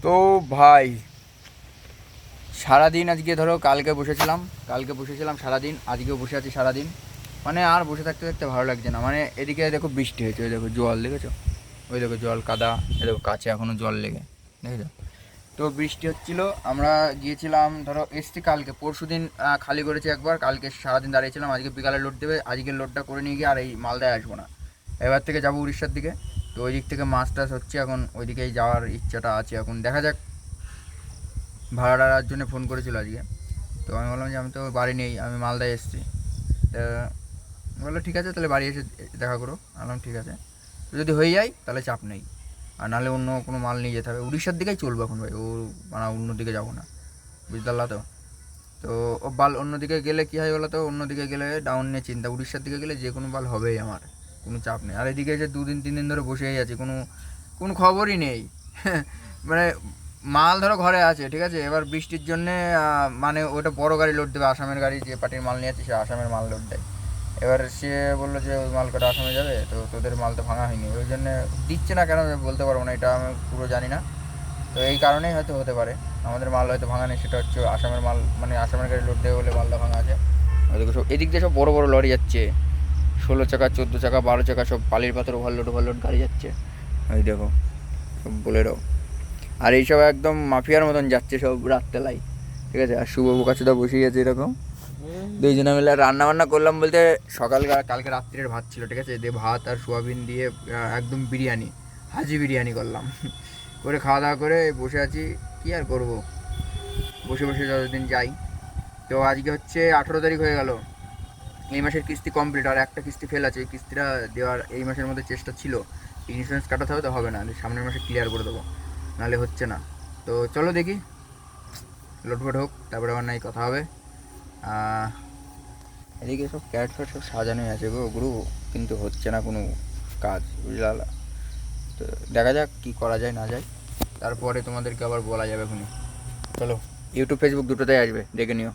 তো ভাই সারাদিন আজকে ধরো কালকে বসেছিলাম সারাদিন, আজকেও বসে আছি সারাদিন। মানে আর বসে থাকতে থাকতে ভালো লাগছে না। মানে এদিকে দেখো বৃষ্টি হয়েছে, ওই দেখো জল দেখেছো, ওই দেখো জল কাদা, এ দেখো কাছে এখনও জল লেগে, দেখেছো? তো বৃষ্টি হচ্ছিল, আমরা গিয়েছিলাম ধরো এসছি কালকে, পরশু দিন খালি করেছি একবার, কালকে সারাদিন দাঁড়িয়েছিলাম, আজকে বিকালে লোড দেবে, আজকের লোডটা করে নিয়ে গিয়ে আর এই মালদায় আসবো না, এবার থেকে যাবো উড়িষ্যার দিকে। তো ওই দিক থেকে মাছ টাছ হচ্ছে, এখন ওই দিকেই যাওয়ার ইচ্ছাটা আছে, এখন দেখা যাক। ভাড়াটার জন্য ফোন করেছিল আজকে, তো আমি বললাম যে আমি তো বাড়ি নেই, আমি মালদায় এসেছি। তা বললো ঠিক আছে তাহলে বাড়ি এসে দেখা করো। আমি বললাম ঠিক আছে, তো যদি হয়ে যায় তাহলে চাপ নেই, আর নাহলে অন্য কোনো মাল নিয়ে যেতে হবে। উড়িষ্যার দিকেই চলবো এখন ভাই, ও মানে অন্য দিকে যাবো না, বুঝতে পারলা তো? তো ও বাল অন্যদিকে গেলে কী হয় বলো তো, অন্যদিকে গেলে ডাউন নিয়ে চিন্তা, উড়িষ্যার দিকে গেলে যে কোনো বাল হবেই আমার, কোনো চাপ নেই। আর এদিকে এসে 2 দিন 3 দিন ধরে বসেই আছি, কোনো কোনো খবরই নেই। মানে মাল ধরো ঘরে আছে ঠিক আছে, এবার বৃষ্টির জন্যে মানে ওটা বড় গাড়ি লোড দেবে, আসামের গাড়ি, যে পার্টির মাল নিয়ে আছে সে আসামের মাল লোড দেয়। এবার সে বললো যে ওই মাল কটা আসামে যাবে, তো তোদের মাল তো ভাঙা হয়নি, ওই জন্য দিচ্ছে না, কেন বলতে পারবো না, এটা আমি পুরো জানি না। তো এই কারণেই হয়তো হতে পারে আমাদের মাল হয়তো ভাঙা নেই, সেটা হচ্ছে আসামের মাল, মানে আসামের গাড়ি লোড দেবে বলে মালটা ভাঙা আছে। ওইদিকে সব এদিক দিয়ে সব বড় বড় লরি যাচ্ছে, 16 চাকা 14 চাকা 12 চাকা সব বালির পাথর ওভারলোড ওভারলোড গাড়ি যাচ্ছে, ওই দেখো সব বোলেরো। আর এইসব একদম মাফিয়ার মতন যাচ্ছে সব রাত্রেলাই, ঠিক আছে। আর শুভ বোকাচোদা বসেই আছে এরকম, দুইজনে মিলে রান্না বান্না করলাম বলতে কালকে রাত্রের ভাত ছিল ঠিক আছে, দিয়ে ভাত আর সোয়াবিন দিয়ে একদম বিরিয়ানি, হাজি বিরিয়ানি করলাম। করে খাওয়া দাওয়া করে বসে আছি, কী আর করবো, বসে বসে যতদিন যাই। তো আজকে হচ্ছে 18 তারিখ হয়ে গেল, এই মাসের কিস্তি কমপ্লিট, আর একটা কিস্তি ফেল আছে, এই কিস্তিটা দেওয়ার এই মাসের মধ্যে চেষ্টা ছিল। ইন্স্যুরেন্স কাটাতে হবে, তো হবে না, সামনের মাসে ক্লিয়ার করে দেবো, নাহলে হচ্ছে না। তো চলো দেখি, লোডফোড হোক তারপরে আবার নাই কথা হবে। এদিকে সব ক্যাট ফ্যাট সব সাজানোই আছে গো গুরু, কিন্তু হচ্ছে না কোনো কাজ, বুঝলাম। তো দেখা যাক কী করা যায় না যায়, তারপরে তোমাদেরকে আবার বলা যাবে এখনই। চলো, ইউটিউব ফেসবুক দুটোতেই আসবে, দেখে নিও।